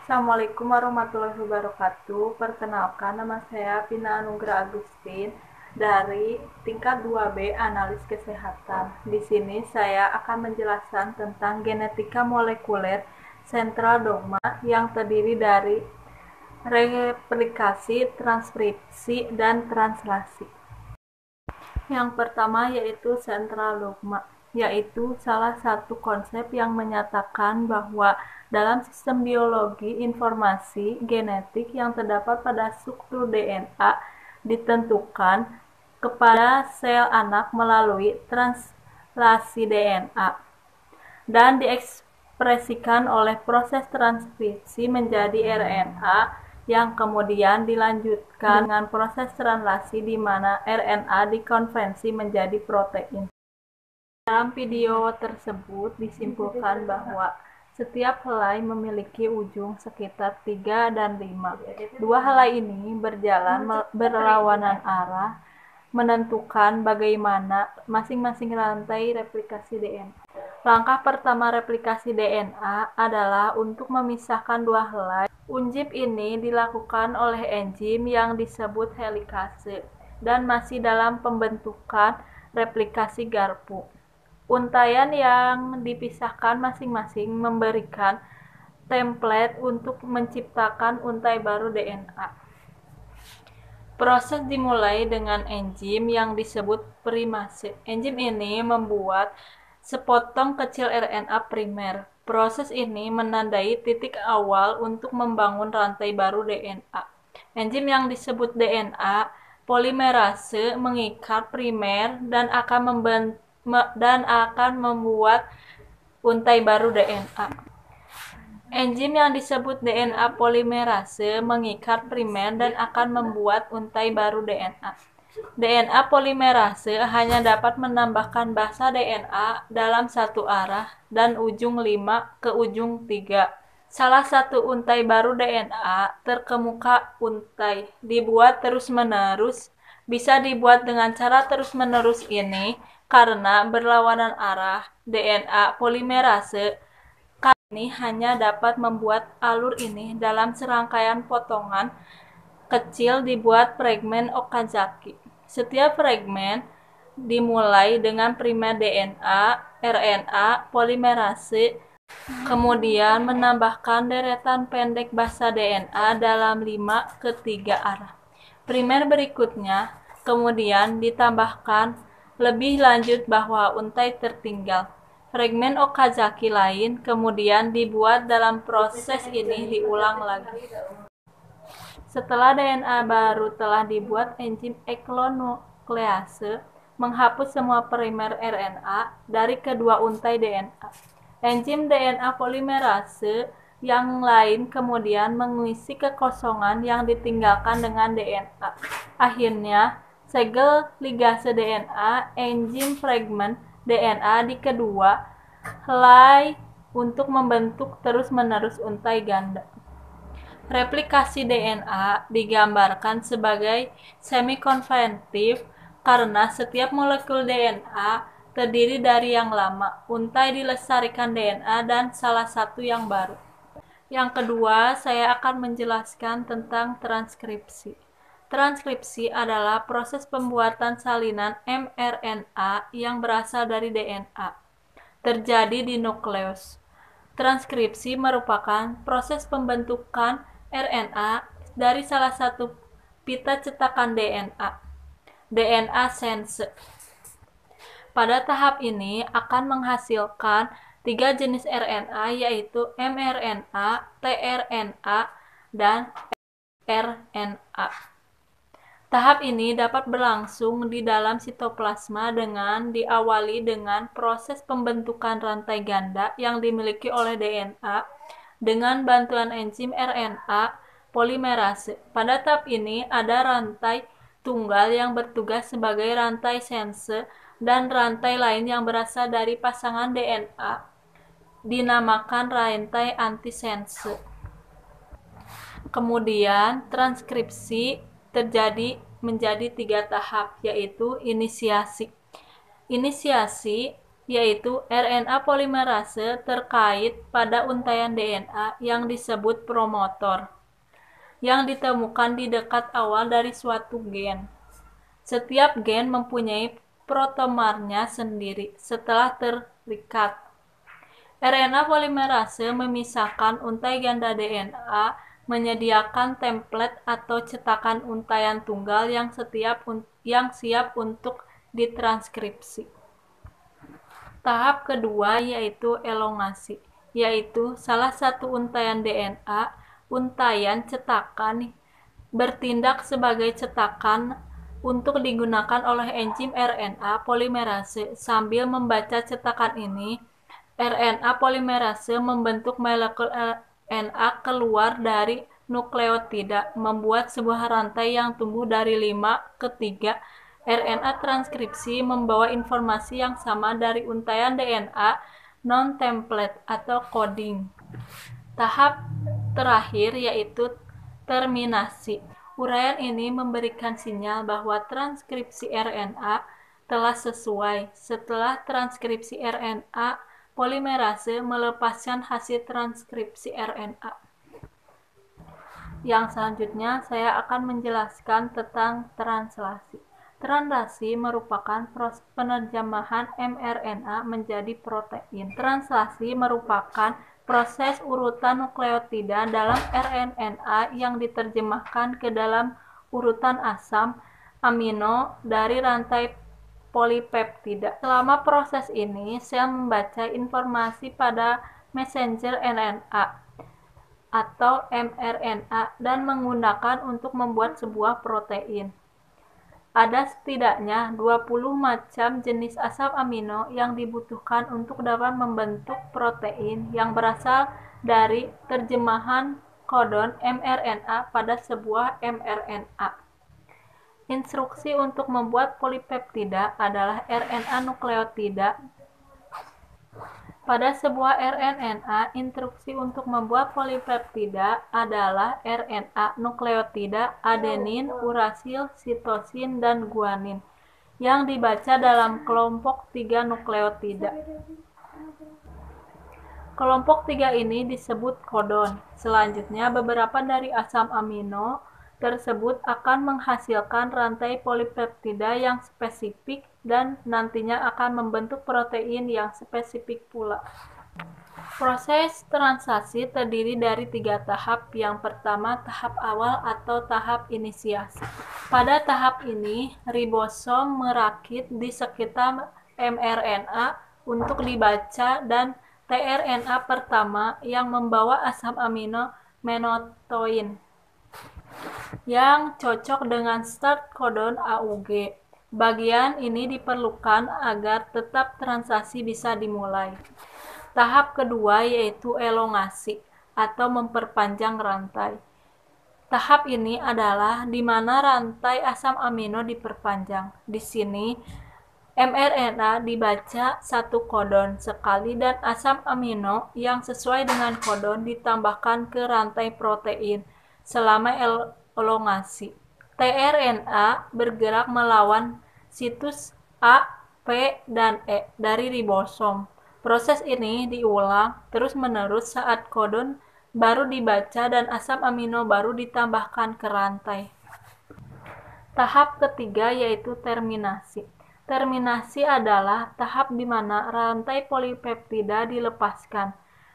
Assalamualaikum warahmatullahi wabarakatuh. Perkenalkan, nama saya Pina Anugrah Agustin dari tingkat 2B Analis Kesehatan. Di sini saya akan menjelaskan tentang genetika molekuler sentral dogma yang terdiri dari replikasi, transkripsi, dan translasi. Yang pertama yaitu sentral dogma, yaitu salah satu konsep yang menyatakan bahwa dalam sistem biologi informasi genetik yang terdapat pada struktur DNA ditentukan kepada sel anak melalui translasi DNA dan diekspresikan oleh proses transkripsi menjadi RNA yang kemudian dilanjutkan dengan proses translasi di mana RNA dikonversi menjadi protein. Dalam video tersebut disimpulkan bahwa setiap helai memiliki ujung sekitar 3 dan 5. Dua helai ini berjalan berlawanan arah menentukan bagaimana masing-masing rantai replikasi DNA. Langkah pertama replikasi DNA adalah untuk memisahkan dua helai. Enzim ini dilakukan oleh enzim yang disebut helikase dan masih dalam pembentukan replikasi garpu. Untaian yang dipisahkan masing-masing memberikan template untuk menciptakan untai baru DNA. Proses dimulai dengan enzim yang disebut primase. Enzim ini membuat sepotong kecil RNA primer. Proses ini menandai titik awal untuk membangun rantai baru DNA. Enzim yang disebut DNA polimerase mengikat primer dan akan membuat untai baru DNA. Enzim yang disebut DNA polimerase mengikat primer dan akan membuat untai baru DNA. DNA polimerase hanya dapat menambahkan basa DNA dalam satu arah dan ujung 5 ke ujung 3. Salah satu untai baru DNA terkemuka untai dibuat terus-menerus. Bisa dibuat dengan cara terus-menerus ini karena berlawanan arah. DNA polimerase ini hanya dapat membuat alur ini dalam serangkaian potongan kecil dibuat fragmen Okazaki. Setiap fragmen dimulai dengan primer DNA, RNA, polimerase, kemudian menambahkan deretan pendek basa DNA dalam 5 ke 3 arah. Primer berikutnya kemudian ditambahkan lebih lanjut bahwa untai tertinggal. Fragmen Okazaki lain kemudian dibuat dalam proses ini diulang lagi. Setelah DNA baru telah dibuat, enzim eklonuklease menghapus semua primer RNA dari kedua untai DNA. Enzim DNA polimerase yang lain kemudian mengisi kekosongan yang ditinggalkan dengan DNA. Akhirnya, segel ligase DNA, enzim fragmen DNA di kedua helai untuk membentuk terus-menerus untai ganda. Replikasi DNA digambarkan sebagai semi-konvertif karena setiap molekul DNA terdiri dari yang lama. Untai dilestarikan DNA dan salah satu yang baru. Yang kedua, saya akan menjelaskan tentang transkripsi. Transkripsi adalah proses pembuatan salinan mRNA yang berasal dari DNA. Terjadi di nukleus. Transkripsi merupakan proses pembentukan RNA dari salah satu pita cetakan DNA, DNA sense. Pada tahap ini akan menghasilkan 3 jenis RNA yaitu mRNA, tRNA, dan rRNA. Tahap ini dapat berlangsung di dalam sitoplasma dengan diawali dengan proses pembentukan rantai ganda yang dimiliki oleh DNA dengan bantuan enzim RNA polimerase. Pada tahap ini ada rantai tunggal yang bertugas sebagai rantai sense dan rantai lain yang berasal dari pasangan DNA dinamakan rantai antisense. Kemudian transkripsi terjadi menjadi 3 tahap, yaitu inisiasi. Inisiasi yaitu RNA polimerase terkait pada untaian DNA yang disebut promotor, yang ditemukan di dekat awal dari suatu gen. Setiap gen mempunyai protomernya sendiri setelah terikat. RNA polimerase memisahkan untai ganda DNA, menyediakan template atau cetakan untaian tunggal yang siap untuk ditranskripsi. Tahap kedua yaitu elongasi, yaitu salah satu untaian DNA, untaian cetakan bertindak sebagai cetakan untuk digunakan oleh enzim RNA polimerase. Sambil membaca cetakan ini, RNA polimerase membentuk molekul RNA keluar dari nukleotida, membuat sebuah rantai yang tumbuh dari 5 ke 3. RNA transkripsi membawa informasi yang sama dari untaian DNA non-template atau coding. Tahap terakhir yaitu terminasi. Uraian ini memberikan sinyal bahwa transkripsi RNA telah selesai. Setelah transkripsi RNA, polimerase melepaskan hasil transkripsi RNA. Yang selanjutnya saya akan menjelaskan tentang translasi. Translasi merupakan proses penerjemahan mRNA menjadi protein. Translasi merupakan proses urutan nukleotida dalam RNA yang diterjemahkan ke dalam urutan asam amino dari rantai polipeptida. Selama proses ini, sel membaca informasi pada messenger RNA atau mRNA dan menggunakan untuk membuat sebuah protein. Ada setidaknya 20 macam jenis asam amino yang dibutuhkan untuk dapat membentuk protein yang berasal dari terjemahan kodon mRNA pada sebuah mRNA. Instruksi untuk membuat polipeptida adalah RNA nukleotida. Pada sebuah RNA, instruksi untuk membuat polipeptida adalah RNA nukleotida adenin, urasil, sitosin, dan guanin, yang dibaca dalam kelompok 3 nukleotida. Kelompok 3 ini disebut kodon. Selanjutnya, beberapa dari asam amino tersebut akan menghasilkan rantai polipeptida yang spesifik dan nantinya akan membentuk protein yang spesifik pula. Proses translasi terdiri dari 3 tahap. Yang pertama, tahap awal atau tahap inisiasi. Pada tahap ini, ribosom merakit di sekitar mRNA untuk dibaca dan tRNA pertama yang membawa asam amino menotoin yang cocok dengan start kodon AUG. Bagian ini diperlukan agar tetap translasi bisa dimulai. Tahap kedua yaitu elongasi atau memperpanjang rantai. Tahap ini adalah di mana rantai asam amino diperpanjang. Di sini mRNA dibaca satu kodon sekali dan asam amino yang sesuai dengan kodon ditambahkan ke rantai protein selama elongasi. tRNA bergerak melawan situs A, P, dan E dari ribosom. Proses ini diulang terus-menerus saat kodon baru dibaca dan asam amino baru ditambahkan ke rantai. Tahap ketiga yaitu terminasi. Terminasi adalah tahap di mana rantai polipeptida dilepaskan.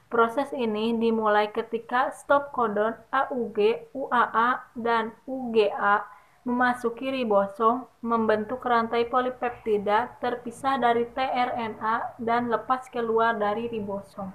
Proses ini dimulai ketika stop kodon AUG, UAA, dan UGA memasuki ribosom, membentuk rantai polipeptida terpisah dari tRNA dan lepas keluar dari ribosom.